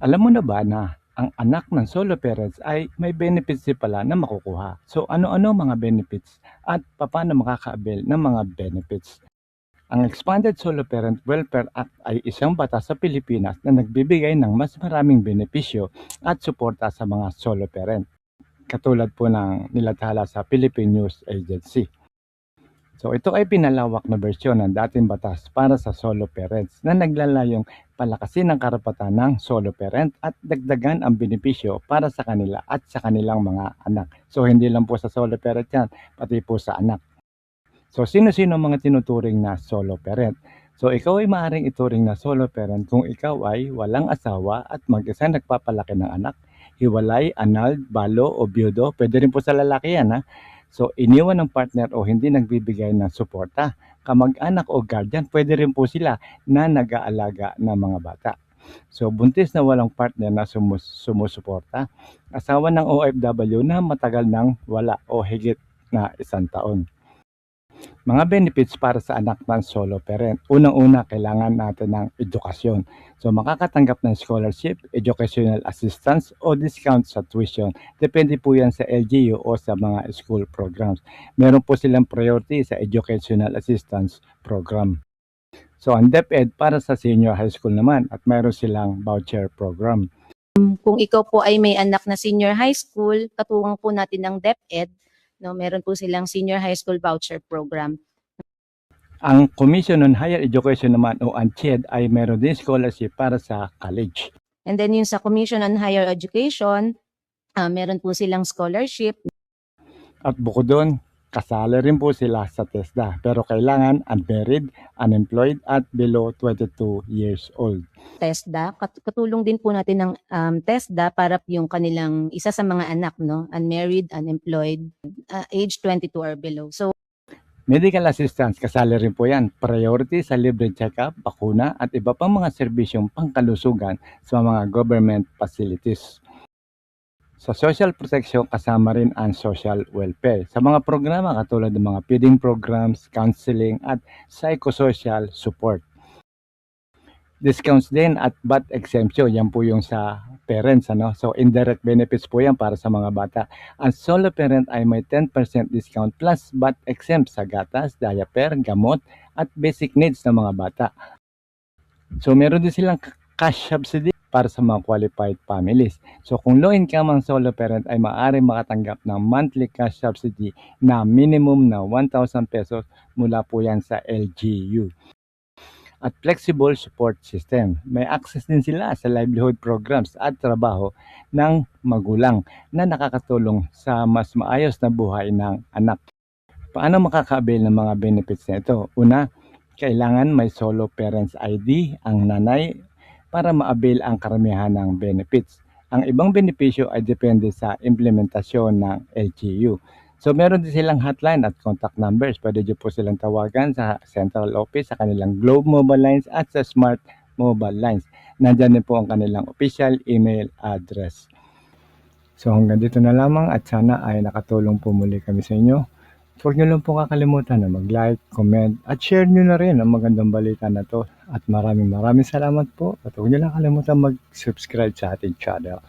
Alam mo na ba na ang anak ng solo parents ay may benefits din pala na makukuha? So ano-ano mga benefits at paano makaka-avail ng mga benefits? Ang Expanded Solo Parent Welfare Act ay isang batas sa Pilipinas na nagbibigay ng mas maraming benepisyo at suporta sa mga solo parent, katulad po ng nilathala sa Philippine News Agency. So ito ay pinalawak na bersyon ng dating batas para sa solo parents na naglalayong palakasin ang karapatan ng solo parent at dagdagan ang benepisyo para sa kanila at sa kanilang mga anak. So hindi lang po sa solo parent yan, pati po sa anak. So sino-sino mga tinuturing na solo parent? So ikaw ay maaaring ituring na solo parent kung ikaw ay walang asawa at mag-isa nagpapalaki ng anak, hiwalay, annulled, balo o byudo. Pwede rin po sa lalaki yan ha. So iniwan ng partner o hindi nagbibigay ng suporta. Kamag-anak o guardian, pwede rin po sila na nag-aalaga ng mga bata. So buntis na walang partner na sumusuporta. Asawa ng OFW na matagal nang wala o higit na 1 taon. Mga benefits para sa anak ng solo parent. Unang-una, kailangan natin ng edukasyon. So makakatanggap ng scholarship, educational assistance o discount sa tuition. Depende po yan sa LGU o sa mga school programs. Meron po silang priority sa educational assistance program. So ang DepEd para sa senior high school naman at mayroon silang voucher program. Kung ikaw po ay may anak na senior high school, katuwang po natin ng DepEd, no, meron po silang senior high school voucher program. Ang Commission on Higher Education naman o ANCHED ay meron din scholarship para sa college. And then yung sa Commission on Higher Education, meron po silang scholarship. At bukod doon, kasali rin po sila sa TESDA pero kailangan unmarried, unemployed at below 22 years old. TESDA, katulong din po natin ng TESDA para yung kanilang isa sa mga anak, no, unmarried, unemployed, age 22 or below. So medical assistance, kasali rin po yan. Priority sa libre check-up, bakuna at iba pang mga serbisyong pangkalusugan sa mga government facilities. Sa social protection, kasama rin ang social welfare. Sa mga programa katulad ng mga feeding programs, counseling at psychosocial support. Discounts din at VAT exemption, yan po yung sa parents. So indirect benefits po yan para sa mga bata. Ang solo parent ay may 10% discount plus VAT exempt sa gatas, diaper, gamot at basic needs ng mga bata. So meron din silang cash subsidy para sa mga qualified families. So kung low income ang solo parent ay maaari makatanggap ng monthly cash subsidy na minimum na 1,000 pesos mula po yan sa LGU. At flexible support system. May access din sila sa livelihood programs at trabaho ng magulang na nakakatulong sa mas maayos na buhay ng anak. Paano makaka-avail ng mga benefits na ito? Una, kailangan may solo parents ID ang nanay para ma-avail ang karamihan ng benefits. Ang ibang benepisyo ay depende sa implementasyon ng LGU. So meron din silang hotline at contact numbers. Pwede nyo po silang tawagan sa central office, sa kanilang Globe Mobile Lines at sa Smart Mobile Lines. Nandyan din po ang kanilang official email address. So hanggang dito na lamang at sana ay nakatulong po muli kami sa inyo. Huwag nyo lang po kakalimutan na mag-like, comment at share nyo na rin ang magandang balita na to. At maraming salamat po. At huwag nyo lang kalimutan mag-subscribe sa ating channel.